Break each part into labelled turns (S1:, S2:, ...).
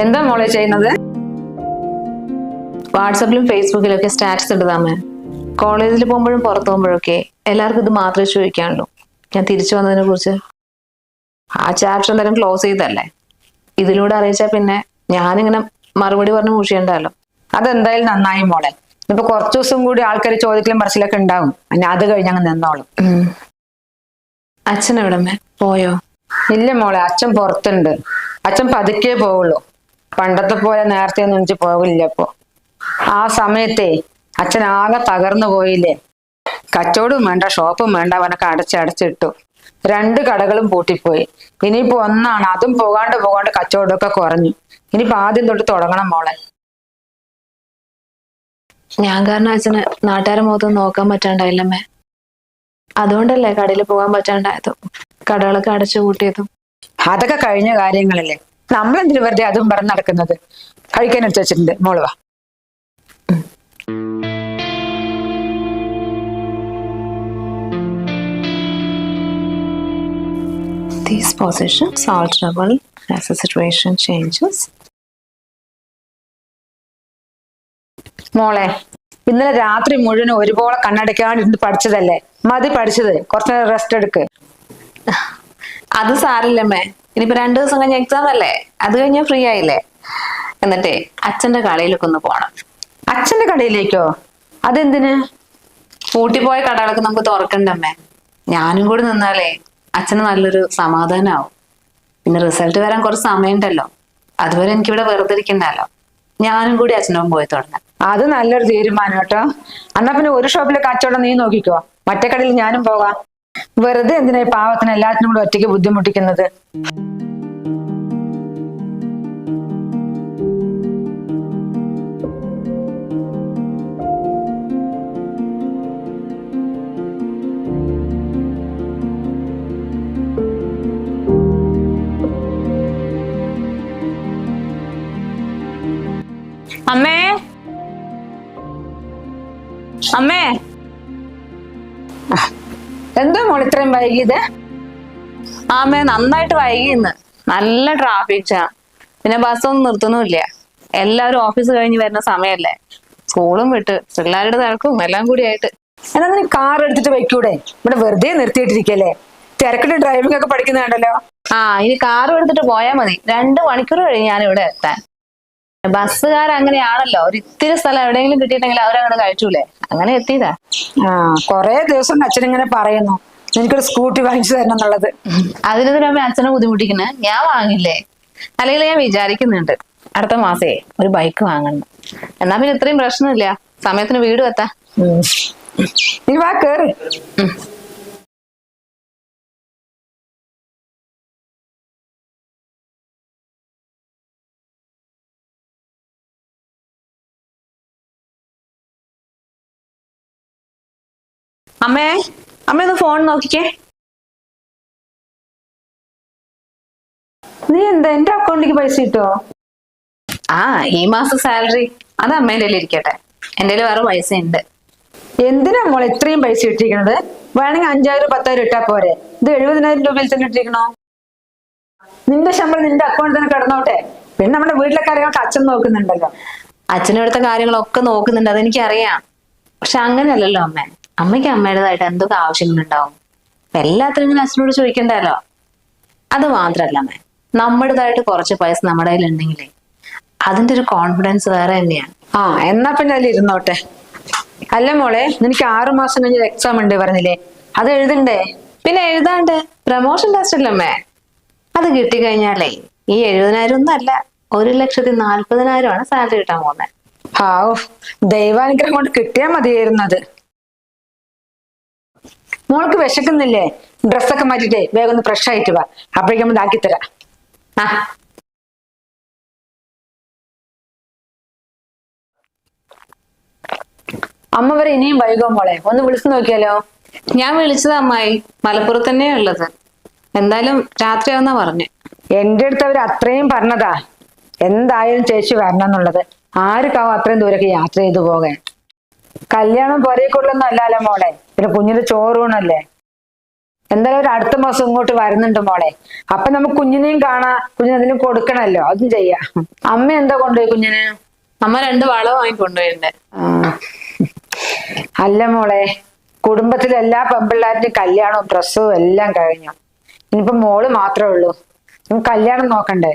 S1: എന്താ മോളെ ചെയ്യുന്നത്?
S2: വാട്സാപ്പിലും ഫേസ്ബുക്കിലും ഒക്കെ സ്റ്റാറ്റസ് ഇട്ടതാമേ. കോളേജിൽ പോകുമ്പോഴും പുറത്തു പോകുമ്പോഴൊക്കെ എല്ലാവർക്കും ഇത് മാത്രമേ ചോദിക്കാനുള്ളൂ, ഞാൻ തിരിച്ചു വന്നതിനെ കുറിച്ച്. ആ ചാപ്റ്റർ എന്തായാലും ക്ലോസ് ചെയ്തല്ലേ, ഇതിലൂടെ അറിയിച്ചാൽ പിന്നെ ഞാനിങ്ങനെ മറുപടി പറഞ്ഞ് മുഷിയണ്ടല്ലോ.
S1: അതെന്തായാലും നന്നായി മോളെ. ഇപ്പൊ കുറച്ചു ദിവസം കൂടി ആൾക്കാർ ചോദിക്കലും പറച്ചിലൊക്കെ ഉണ്ടാവും, പിന്നെ അത് കഴിഞ്ഞ് അങ്ങ് നിന്നോളും.
S2: അച്ഛൻ എവിടമ്മേ, പോയോ?
S1: ഇല്ല മോളെ, അച്ഛൻ പുറത്തുണ്ട്. അച്ഛൻ പതുക്കെ പോവുള്ളൂ, പണ്ടത്തെ പോലെ നേരത്തെ ഒന്നും എനിക്ക് പോകില്ല. ഇപ്പൊ ആ സമയത്തെ അച്ഛൻ ആകെ തകർന്നു പോയില്ലേ. കച്ചവടവും വേണ്ട, ഷോപ്പും വേണ്ട, അവനൊക്കെ അടച്ചിട്ടു. 2 കടകളും പൂട്ടിപ്പോയി. ഇനിയിപ്പോ ഒന്നാണ്, അതും പോകാണ്ട് കച്ചവടമൊക്കെ കുറഞ്ഞു. ഇനിയിപ്പോ ആദ്യം തൊട്ട് തുടങ്ങണം മോളെ.
S2: ഞാൻ കാരണം അച്ഛന് നാട്ടുകാരെ മുഖത്ത് നോക്കാൻ പറ്റാണ്ടായില്ലമ്മേ. അതുകൊണ്ടല്ലേ കടയിൽ പോകാൻ പറ്റാണ്ടായതും കടകളൊക്കെ അടച്ചു കൂട്ടിയതും.
S1: അതൊക്കെ കഴിഞ്ഞ കാര്യങ്ങളല്ലേ, നമ്മളെന്തിനു വെറുതെ അതും പറഞ്ഞ് നടക്കുന്നത്? കഴിക്കാൻ എടുത്ത് വെച്ചിട്ടുണ്ട്, മോള് വാ.
S2: These positions are alterable as the situation changes.
S1: മോളെ, ഇന്നലെ രാത്രി മുഴുവൻ ഒരുപോലെ കണ്ണടയ്ക്കാണ്ടിരുന്ന് പഠിച്ചതല്ലേ, മതി പഠിച്ചത്. കുറച്ച് റെസ്റ്റ് എടുക്ക്.
S2: അത് സാരില്ലമ്മേ, ഇനിയിപ്പോ 2 ദിവസം കഴിഞ്ഞ എക്സാം അല്ലേ, അത് കഴിഞ്ഞാൽ ഫ്രീ ആയില്ലേ. എന്നിട്ടേ അച്ഛന്റെ കടയിലൊക്കെ ഒന്ന് പോണം.
S1: അച്ഛന്റെ കടയിലേക്കോ? അതെന്തിന്?
S2: പൂട്ടിപ്പോയ കടകളൊക്കെ നമുക്ക് തുറക്കണ്ടമ്മേ. ഞാനും കൂടി നിന്നാലേ അച്ഛന് നല്ലൊരു സമാധാനമാവും. പിന്നെ റിസൾട്ട് വരാൻ കുറച്ച് സമയമുണ്ടല്ലോ, അതുവരെ എനിക്കിവിടെ വെറുതെ ഇരിക്കണ്ടല്ലോ. ഞാനും കൂടി അച്ഛനോട് പോയി തുടങ്ങാം.
S1: അത് നല്ലൊരു തീരുമാനം കേട്ടോ. എന്നാ പിന്നെ ഒരു ഷോപ്പിലെ കച്ചവടം നീ നോക്കിക്കോ, മറ്റേ കടയിൽ ഞാനും പോകാം. വെറുതെ എന്തിനാ ഈ പാവത്തിന് എല്ലാത്തിനും കൂടെ ഒറ്റയ്ക്ക് ബുദ്ധിമുട്ടിക്കുന്നത്?
S2: അമ്മേ, അമ്മേ.
S1: എന്താ മോൾ ഇത്രയും വൈകിയത്?
S2: അമ്മേ, നന്നായിട്ട് വൈകി ഇന്ന്. നല്ല ട്രാഫിക് ജാം, പിന്നെ ബസ്സൊന്നും നിർത്തുന്നുമില്ല. എല്ലാവരും ഓഫീസ് കഴിഞ്ഞ് വരുന്ന സമയല്ലേ, സ്കൂളും വിട്ട് പിള്ളേരുടെ തിരക്കും എല്ലാം കൂടി ആയിട്ട്.
S1: എന്നാ നീ കാർ എടുത്തിട്ട് വെക്കൂടെ? ഇവിടെ വെറുതെ നിർത്തിയിട്ടിരിക്കല്ലേ, തിരക്കിട്ട് ഡ്രൈവിംഗ് ഒക്കെ പഠിക്കുന്നുണ്ടല്ലോ.
S2: ഇനി കാറും എടുത്തിട്ട് പോയാൽ മതി. 2 മണിക്കൂർ കഴിഞ്ഞ് ഞാൻ ഇവിടെ എത്താൻ. ബസ്സുകാരങ്ങനെയാണല്ലോ, ഒരു ഇത്തിരി സ്ഥലം എവിടെയെങ്കിലും കിട്ടിയിട്ടെങ്കിൽ അവരങ്ങനെ കഴിച്ചൂലേ, അങ്ങനെ എത്തിയതാ.
S1: കൊറേ ദിവസം അച്ഛനിങ്ങനെ പറയുന്നു എനിക്കൊരു സ്കൂട്ടി വാങ്ങിച്ചു തരണം എന്നുള്ളത്.
S2: അതിനെതിരെ അച്ഛനെ ബുദ്ധിമുട്ടിക്കുന്നത് ഞാൻ വാങ്ങില്ലേ. അല്ലെങ്കിൽ ഞാൻ വിചാരിക്കുന്നുണ്ട് അടുത്ത മാസേ ഒരു ബൈക്ക് വാങ്ങണം. എന്നാ പിന്നെ ഇത്രയും പ്രശ്നമില്ല, സമയത്തിന് വീടും എത്താ.
S1: നീ വാ, കേറ്.
S2: അമ്മേ, അമ്മ ഒന്ന് ഫോൺ നോക്കിക്കേ.
S1: നീ എന്താ എന്റെ അക്കൗണ്ടിലേക്ക് പൈസ കിട്ടോ?
S2: ഈ മാസം സാലറി അത് അമ്മേന്റെ ഇരിക്കട്ടെ, എന്റെ വേറെ പൈസ ഉണ്ട്.
S1: എന്തിനാ മോളെ ഇത്രയും പൈസ ഇട്ടിരിക്കണത്? വേണമെങ്കിൽ 5000 10,000 ഇട്ടാ പോരെ. ഇത് 70,000 രൂപയിൽ തന്നെ ഇട്ടിരിക്കണോ? നിന്റെ ശമ്പളം നിന്റെ അക്കൗണ്ടിൽ തന്നെ കിടന്നോട്ടെ. പിന്നെ നമ്മുടെ വീട്ടിലെ കാര്യങ്ങളൊക്കെ അച്ഛൻ നോക്കുന്നുണ്ടല്ലോ.
S2: അച്ഛനടുത്ത കാര്യങ്ങളൊക്കെ നോക്കുന്നുണ്ട്, അതെനിക്കറിയാം. പക്ഷെ അങ്ങനെയല്ലല്ലോ അമ്മ. അമ്മയ്ക്ക് അമ്മയുടേതായിട്ട് എന്തൊക്കെ ആവശ്യങ്ങളുണ്ടാവും, എല്ലാത്തിനും ഇങ്ങനെ അച്ഛനോട് ചോദിക്കണ്ടല്ലോ. അത് മാത്രല്ല അമ്മ, നമ്മുടേതായിട്ട് കുറച്ച് പൈസ നമ്മുടെ കയ്യിൽ ഉണ്ടെങ്കിലേ അതിന്റെ ഒരു കോൺഫിഡൻസ് വേറെ തന്നെയാണ്.
S1: എന്നാ പിന്നെ അതിൽ ഇരുന്നോട്ടെ. അല്ല മോളെ, നിനക്ക് 6 മാസം കഴിഞ്ഞ എക്സാം ഉണ്ട് പറഞ്ഞില്ലേ, അത് എഴുതണ്ടേ?
S2: പിന്നെ എഴുതാണ്ട് പ്രമോഷൻ ടെസ്റ്റ് അല്ലമ്മേ, അത് കിട്ടിക്കഴിഞ്ഞാലേ ഈ 70,000 ഒന്നും അല്ല, 1,40,000 സാലറി കിട്ടാൻ പോകുന്നത്.
S1: ദൈവാനുഗ്രഹം കൊണ്ട് കിട്ടിയാൽ മതിയായിരുന്നത്. മോൾക്ക് വിശക്കുന്നില്ലേ? ഡ്രസ്സൊക്കെ മാറ്റിട്ടേ വേഗം ഒന്ന് ഫ്രഷ് ആയിട്ട് വാ, അപ്പോഴേക്കും ഇതാക്കി തരാം. അമ്മ വരെ ഇനിയും വൈകോ മോളെ, ഒന്ന് വിളിച്ചു നോക്കിയാലോ?
S2: ഞാൻ വിളിച്ചത് അമ്മായി, മലപ്പുറത്ത് തന്നെയാ ഉള്ളത്. എന്തായാലും രാത്രിയാവുന്നാ പറഞ്ഞേ.
S1: എന്റെ അടുത്ത് അവർ അത്രയും പറഞ്ഞതാ, എന്തായാലും ചേച്ചി വരണം എന്നുള്ളത്. ആർക്കാവും അത്രയും ദൂരൊക്കെ യാത്ര ചെയ്തു പോകാൻ? കല്യാണം പോരേക്കുള്ളൊന്നും അല്ലല്ലോ മോളെ, പിന്നെ കുഞ്ഞിന്റെ ചോറൂണല്ലേ. എന്തായാലും ഒരു അടുത്ത മാസം ഇങ്ങോട്ട് വരുന്നുണ്ട് മോളെ. അപ്പൊ നമുക്ക് കുഞ്ഞിനെയും കാണാം, കുഞ്ഞിനെന്തെങ്കിലും കൊടുക്കണല്ലോ, അതും ചെയ്യാം. അമ്മ എന്താ കൊണ്ടുപോയി കുഞ്ഞിന്?
S2: അമ്മ 2 വള വാങ്ങിക്കൊണ്ടുപോയിട്ടുണ്ട്.
S1: അല്ല മോളെ, കുടുംബത്തിലെ എല്ലാ പെമ്പിള്ളാരുടെയും കല്യാണവും പ്രസവവും എല്ലാം കഴിഞ്ഞു. ഇനിയിപ്പോ മോള് മാത്രമേ ഉള്ളൂ. കല്യാണം നോക്കണ്ടേ?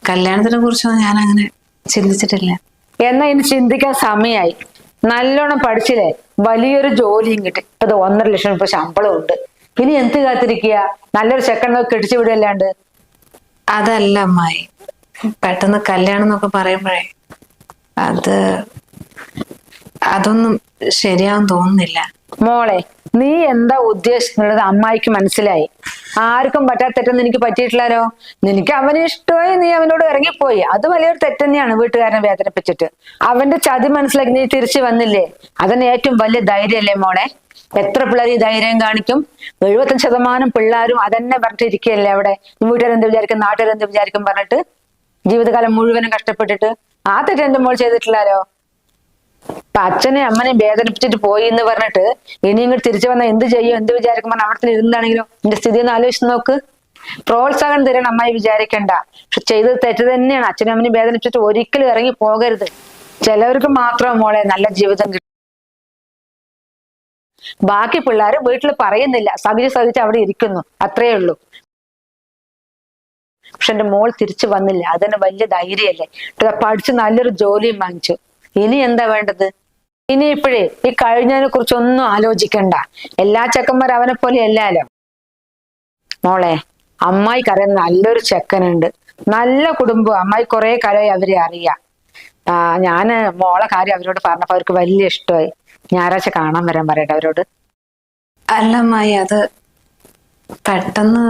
S2: കല്യാണത്തിനെ കുറിച്ചൊന്നും ഞാൻ അങ്ങനെ ചിന്തിച്ചിട്ടില്ല.
S1: എന്നാ ഇനി ചിന്തിക്കാൻ സമയമായി. നല്ലോണം പഠിച്ചില്ലേ, വലിയൊരു ജോലിയും കിട്ടി. ഇപ്പൊ 1.5 ലക്ഷം ഇപ്പൊ ശമ്പളം ഉണ്ട്. ഇനി എന്ത് കാത്തിരിക്കുക? നല്ലൊരു ചെക്കൻ കെട്ടിച്ചു വിടല്ലാണ്ട്.
S2: അതല്ല അമ്മായി, പെട്ടെന്ന് കല്യാണം എന്നൊക്കെ പറയുമ്പോഴേ അതൊന്നും ശരിയാവും തോന്നുന്നില്ല.
S1: മോളെ, നീ എന്താ ഉദ്ദേശിക്കുന്നത് അമ്മായിക്ക് മനസ്സിലായി. ആർക്കും പറ്റാത്ത തെറ്റൊന്നും എനിക്ക് പറ്റിയിട്ടില്ലല്ലോ. നിനക്ക് അവന് ഇഷ്ടമായി, നീ അവനോട് ഇറങ്ങിപ്പോയി. അത് വലിയൊരു തെറ്റ് തന്നെയാണ്, വീട്ടുകാരനെ വേദനിപ്പിച്ചിട്ട്. അവന്റെ ചതി മനസ്സിലാക്കി നീ തിരിച്ചു വന്നില്ലേ, അതന്നെ ഏറ്റവും വലിയ ധൈര്യമല്ലേ മോളെ. എത്ര പിള്ളേർ ഈ ധൈര്യം കാണിക്കും? 75% പിള്ളേരും അതന്നെ പറഞ്ഞിട്ടിരിക്കുകയല്ലേ അവിടെ. വീട്ടുകാരെന്ത് വിചാരിക്കും, നാട്ടുകാരെന്ത് വിചാരിക്കും പറഞ്ഞിട്ട് ജീവിതകാലം മുഴുവനും കഷ്ടപ്പെട്ടിട്ട്. ആ തെറ്റ് എന്റെ മോൾ ചെയ്തിട്ടില്ലല്ലോ. ഇപ്പൊ അച്ഛനെ അമ്മനെ വേദനിപ്പിച്ചിട്ട് പോയി എന്ന് പറഞ്ഞിട്ട് ഇനി ഇങ്ങോട്ട് തിരിച്ചു വന്നാൽ എന്ത് ചെയ്യും, എന്ത് വിചാരിക്കും പറഞ്ഞാൽ അവിടെ ഇരുന്നാണെങ്കിലും എന്റെ സ്ഥിതി ഒന്ന് ആലോചിച്ച് നോക്ക്. പ്രോത്സാഹനം തരാൻ അമ്മായി വിചാരിക്കണ്ട. പക്ഷെ ചെയ്തത് തെറ്റ് തന്നെയാണ്. അച്ഛനും അമ്മനെ വേദനിപ്പിച്ചിട്ട് ഒരിക്കലും ഇറങ്ങി പോകരുത്. ചിലവർക്ക് മാത്രം മോളെ നല്ല ജീവിതം കിട്ടും. ബാക്കി പിള്ളേര് വീട്ടിൽ പറയുന്നില്ല, സഹിച്ച് അവിടെ ഇരിക്കുന്നു, അത്രയേ ഉള്ളൂ. പക്ഷെ എന്റെ മോൾ തിരിച്ചു വന്നില്ല, അതിന് വലിയ ധൈര്യല്ലേ. പഠിച്ച് നല്ലൊരു ജോലിയും വാങ്ങിച്ചു. ഇനി എന്താ വേണ്ടത്? ഇനി ഇപ്പോഴേ ഈ കഴിഞ്ഞതിനെ കുറിച്ചൊന്നും ആലോചിക്കണ്ട. എല്ലാ ചെക്കന്മാരും അവനെ പോലെ അല്ലല്ലോ മോളെ. അമ്മായിക്കറിയാൻ നല്ലൊരു ചെക്കനുണ്ട്, നല്ല കുടുംബം. അമ്മായി കുറെ കാലമായി അവരെ അറിയാം. ഞാന് മോളെ കാര്യം അവരോട് പറഞ്ഞപ്പോ അവർക്ക് വലിയ ഇഷ്ടമായി. ഞായറാഴ്ച കാണാൻ വരാൻ പറയട്ടെ അവരോട്.
S2: അല്ല അമ്മായി, അത് പെട്ടെന്ന്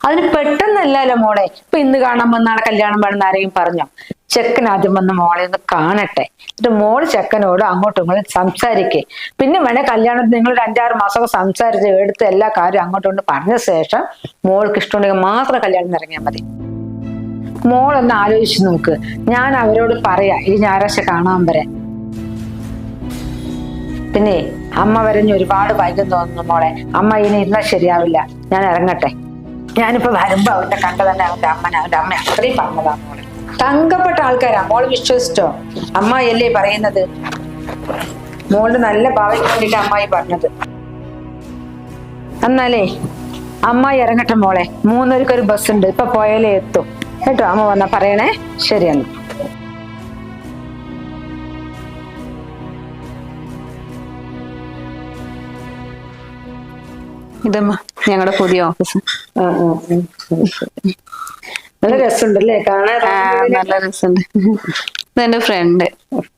S1: അതിന് പെട്ടെന്നല്ലല്ലോ മോളെ. ഇപ്പൊ ഇന്ന് കാണാൻ വന്നാണ് കല്യാണം വേണമെന്ന് ആരെയും പറഞ്ഞോ? ചെക്കൻ ആദ്യം വന്ന് മോളെ ഒന്ന് കാണട്ടെ. എന്നിട്ട് മോള് ചെക്കനോട് അങ്ങോട്ടും ഇങ്ങോട്ടും സംസാരിക്കേ. പിന്നെ വേണേ കല്യാണത്തിന് നിങ്ങൾ 5-6 മാസമൊക്കെ സംസാരിച്ച് എടുത്ത് എല്ലാ കാര്യവും അങ്ങോട്ടും കൊണ്ട് പറഞ്ഞ ശേഷം മോൾക്ക് ഇഷ്ടമുണ്ടെങ്കിൽ മാത്രം കല്യാണം ഇറങ്ങിയാൽ മതി. മോളൊന്ന് ആലോചിച്ച് നോക്ക്. ഞാൻ അവരോട് പറയാ ഈ ഞായറാഴ്ച കാണാൻ വരാൻ. പിന്നെ അമ്മ വരഞ്ഞ് ഒരുപാട് വൈകും തോന്നുന്നു മോളെ. അമ്മ ഇനി ഇരുന്നാൽ ശരിയാവില്ല. ഞാൻ ഇറങ്ങട്ടെ. ഞാനിപ്പോ വരുമ്പോ അവന്റെ കണ്ട തന്നെ അവന്റെ അമ്മ അത്രയും പറഞ്ഞതാ മോളെ. തങ്കപ്പെട്ട ആൾക്കാരാ, മോള് വിശ്വസിച്ചോ? അമ്മായിയല്ലേ പറയുന്നത്. മോളുടെ നല്ല ഭാവിക്ക് വേണ്ടിട്ട് അമ്മായി പറഞ്ഞത്. എന്നാലേ അമ്മായി ഇറങ്ങട്ടെ മോളെ. 3:00 ബസ് ഉണ്ട്, ഇപ്പൊ പോയാലേ എത്തും കേട്ടോ. അമ്മ വന്നാ പറയണേ. ശരിയെന്നാ.
S2: ഇതമ്മ ഞങ്ങളുടെ പുതിയ ഓഫീസ്.
S1: നല്ല രസമുണ്ടല്ലേ കാണാൻ?
S2: നല്ല രസമുണ്ട്. ഇതെന്റെ ഫ്രണ്ട്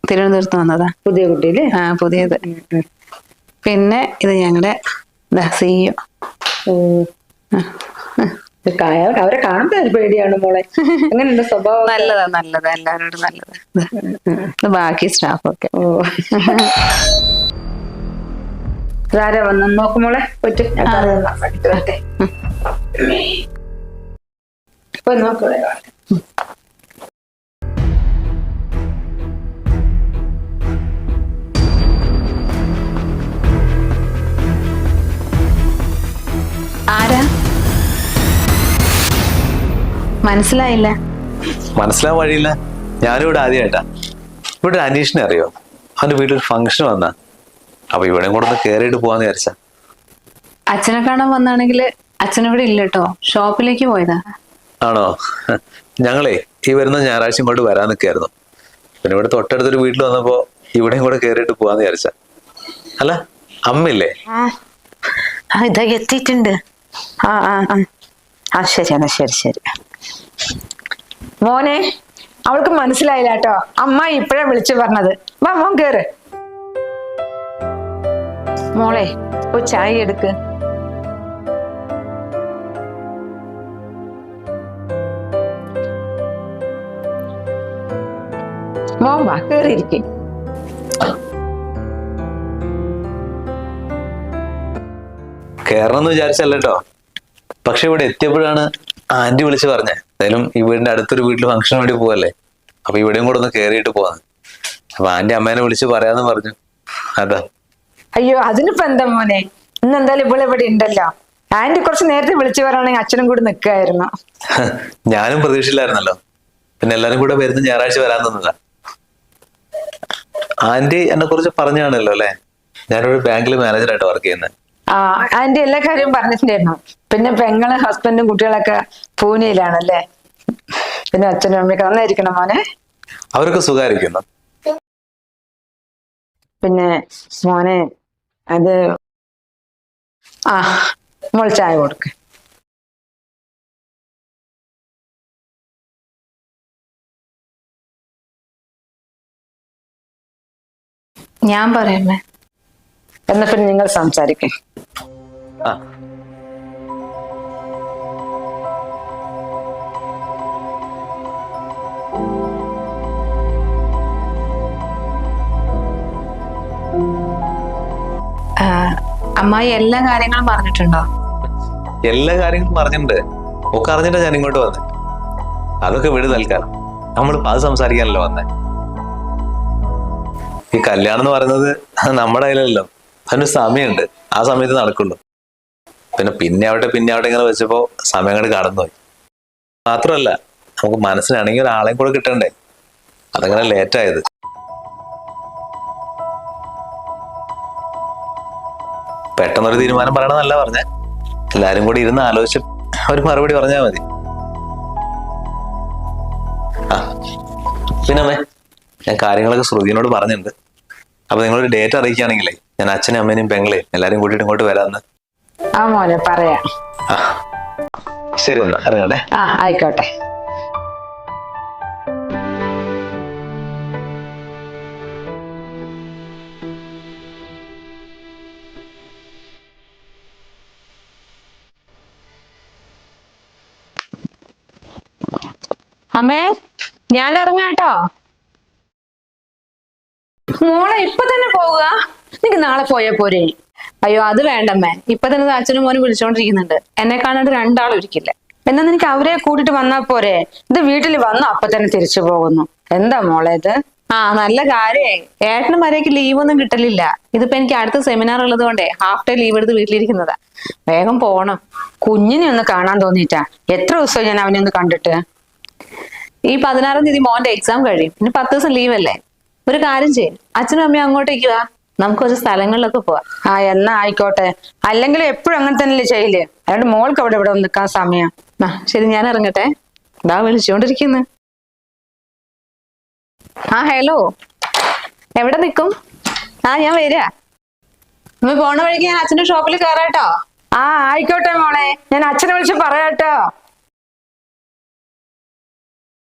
S2: തിരുവനന്തപുരത്ത് വന്നതാ.
S1: പുതിയ കുട്ടിയില്ലേ?
S2: പുതിയത്. പിന്നെ ഇത് ഞങ്ങളുടെ CEO.
S1: അവരെ കാണുമ്പോ ഒരു പേടിയാണ് മോളെ. അങ്ങനെയുണ്ട് സ്വഭാവം?
S2: നല്ലതാ എല്ലാവരോടും നല്ലതാ. ബാക്കി സ്റ്റാഫൊക്കെ.
S1: ആരാ വന്നു നോക്കും മോളെ. പോയിട്ട് നോക്കേ.
S2: ആരാ? മനസ്സിലായില്ല.
S3: മനസ്സിലാൻ വഴിയില്ല. ഞാനും ഇവിടെ ആദ്യമായിട്ടാ. ഇവിടെ അനീഷിനെ അറിയോ? അവന്റെ വീട്ടിൽ ഫംഗ്ഷൻ വന്നാ. അപ്പൊ ഇവിടെ കൂടെ ഒന്ന് കേറിയിട്ട് പോവാന്ന് വിചാരിച്ച.
S2: അച്ഛനെ കാണാൻ വന്നാണെങ്കിൽ അച്ഛനിവിടെ ഇല്ല കേട്ടോ, ഷോപ്പിലേക്ക് പോയതാ.
S3: ആണോ? ഞങ്ങളെ ഈ വരുന്ന ഞായറാഴ്ച ഇങ്ങോട്ട് വരാൻ നിൽക്കായിരുന്നു. പിന്നെ ഇവിടെ തൊട്ടടുത്തൊരു വീട്ടിൽ വന്നപ്പോ ഇവിടെയും കൂടെ കേറിയിട്ട് പോവാന്ന് വിചാരിച്ച. അല്ല അമ്മയില്ലേ?
S1: ഇതാ എത്തിയിട്ടുണ്ട്. ശരി എന്നാ ശരി. മോനെ, അവൾക്ക് മനസ്സിലായില്ല കേട്ടോ. അമ്മായി ഇപ്പഴാ വിളിച്ചു പറഞ്ഞത്. വാ മോൻ കേറ്. മോളെ ഒരു ചായ എടുക്ക്. മോൻ വാ, കേറിയിരിക്കേ.
S3: കേറണമെന്ന് വിചാരിച്ചല്ലോ. പക്ഷെ ഇവിടെ എത്തിയപ്പോഴാണ് ആന്റി വിളിച്ച് പറഞ്ഞേ, എന്തായാലും ഈ വീടിന്റെ അടുത്തൊരു വീട്ടിൽ ഫംഗ്ഷൻ വേണ്ടി പോവല്ലേ, അപ്പൊ ഇവിടെയും കൂടെ ഒന്ന് കേറിയിട്ട് പോവാന്ന്. അപ്പൊ ആന്റി അമ്മേനെ വിളിച്ച് പറയാന്ന് പറഞ്ഞു. അതാ.
S1: അയ്യോ അതിനിപ്പോ എന്താ മോനെ, ഇന്ന് എന്തായാലും ഇവിടെ ഉണ്ടല്ലോ. ആന്റി കുറച്ച് നേരത്തെ വിളിച്ചു പറയുകയാണെങ്കിൽ അച്ഛനും കൂടി നിൽക്കായിരുന്നു.
S3: ഞാനും പ്രതീക്ഷയിലായിരുന്നല്ലോ. പിന്നെ എല്ലാരും കൂടെ വരുന്ന ഞായറാഴ്ച വരാൻ തന്നതാ. ആന്റി എന്നെ കുറിച്ച് പറഞ്ഞാണല്ലോ അല്ലെ, ഞാനൊരു ബാങ്കിൽ മാനേജറായിട്ട് വർക്ക് ചെയ്യുന്നത്.
S1: ആ ആന്റി എല്ലാ കാര്യവും പറഞ്ഞിട്ടുണ്ടായിരുന്നു. പിന്നെ പെങ്ങള് ഹസ്ബൻഡും കുട്ടികളൊക്കെ പൂനെയിലാണല്ലേ. പിന്നെ അച്ഛനും അമ്മയൊക്കെ നന്നായിരിക്കണം മോനെ.
S3: അവരൊക്കെ സുഖമായിരിക്കുന്നു.
S1: പിന്നെ മോനെ അത് ആ മോൾ ചായ കൊടുക്ക്.
S2: ഞാൻ പറയാമേ.
S1: എന്നാ പിന്നെ നിങ്ങൾ സംസാരിക്കും.
S3: ആ
S2: അമ്മായി എല്ലാ കാര്യങ്ങളും പറഞ്ഞിട്ടുണ്ടോ?
S3: എല്ലാ കാര്യങ്ങളും പറഞ്ഞിട്ടുണ്ട്. ഒക്കെ അറിഞ്ഞിട്ടാ ഞാൻ ഇങ്ങോട്ട് വന്നത്. അതൊക്കെ വിട് തൽക്കാലം. നമ്മളിപ്പോ അത് സംസാരിക്കാനല്ലോ വന്നേ. ഈ കല്യാണം എന്ന് പറയുന്നത് നമ്മുടെ കയ്യിലല്ലോ, അതിനൊരു സമയമുണ്ട്. ആ സമയത്ത് നടക്കുള്ളൂ. പിന്നെ ആവട്ടെ ഇങ്ങനെ വെച്ചപ്പോ സമയം അങ്ങോട്ട് കടന്നുപോയി. മാത്രമല്ല നമുക്ക് മനസ്സിലാണെങ്കിൽ ഒരാളെയും കൂടെ കിട്ടണ്ടേ, അതങ്ങനെ ലേറ്റായത്. പെട്ടെന്നൊരു തീരുമാനം പറയണമെന്നല്ല പറഞ്ഞേ, എല്ലാരും കൂടി ഇരുന്ന് ആലോചിച്ച് ഒരു മറുപടി പറഞ്ഞാൽ മതി. ആ പിന്നെ അമ്മേ, ഞാൻ കാര്യങ്ങളൊക്കെ ശ്രുതിനോട് പറഞ്ഞിട്ടുണ്ട്. അപ്പൊ നിങ്ങളൊരു ഡേറ്റ് അറിയിക്കുകയാണെങ്കിലേ ഞാൻ അച്ഛനും അമ്മേനെയും പെങ്ങളെയും എല്ലാരും കൂട്ടിയിട്ട് ഇങ്ങോട്ട് വരാന്ന്.
S1: ആ മോനെ പറയാം.
S3: ആ ശരി എന്നാ അറിയണ്ടേ.
S1: ആ ആയിക്കോട്ടെ.
S2: അമ്മേ ഞാൻ ഇറങ്ങാട്ടോ.
S1: മോളെ ഇപ്പൊ തന്നെ പോവുക? നിനക്ക് നാളെ പോയാ പോരെ?
S2: അയ്യോ അത് വേണ്ടമ്മേ, ഇപ്പൊ തന്നെ അച്ഛനും മോനും വിളിച്ചോണ്ടിരിക്കുന്നുണ്ട്. എന്നെ കാണാണ്ട് രണ്ടാളും ഇരിക്കില്ല.
S1: എന്നാ നിനക്ക് അവരെ കൂട്ടിട്ട് വന്നാ പോരെ? ഇത് വീട്ടിൽ വന്നു അപ്പൊ തന്നെ തിരിച്ചു പോകുന്നു. എന്താ മോളെ ഇത്?
S2: ആ നല്ല കാര്യേ. ഏട്ടനും വരേക്ക് ലീവൊന്നും കിട്ടലില്ല. ഇതിപ്പോ എനിക്ക് അടുത്ത സെമിനാർ ഉള്ളത് കൊണ്ടേ ഹാഫ് ഡേ ലീവ് എടുത്ത് വീട്ടിലിരിക്കുന്നതാ. വേഗം പോണം.
S1: കുഞ്ഞിനെ ഒന്ന് കാണാൻ തോന്നിട്ടാ. എത്ര ദിവസമായി ഞാൻ അവനെ ഒന്ന് കണ്ടിട്ട്.
S2: ഈ 16-ാം തീയതി മോന്റെ എക്സാം കഴിയും. പിന്നെ 10 ദിവസം ലീവ് അല്ലേ. ഒരു കാര്യം ചെയ്യും, അച്ഛനും അമ്മയും അങ്ങോട്ടേക്ക് വാ, നമുക്ക് കുറച്ച് സ്ഥലങ്ങളിലൊക്കെ പോവാം.
S1: ആ എന്നാ ആയിക്കോട്ടെ. അല്ലെങ്കിൽ എപ്പോഴും അങ്ങനെ തന്നെയല്ലേ ചെയ്യില്ലേ. അതുകൊണ്ട് മോൾക്ക് ഇവിടെ നിൽക്കാൻ സമയം.
S2: ആ ശരി, ഞാൻ ഇറങ്ങട്ടെ. ഇതാ വിളിച്ചോണ്ടിരിക്കുന്നു. ആ ഹലോ, എവിടെ നിക്കും? ആ ഞാൻ വരാ. നമ്മ പോണ വഴിക്ക് ഞാൻ അച്ഛന്റെ ഷോപ്പിൽ കയറാട്ടോ.
S1: ആ ആയിക്കോട്ടെ മോളെ, ഞാൻ അച്ഛനെ വിളിച്ച് പറയാട്ടോ.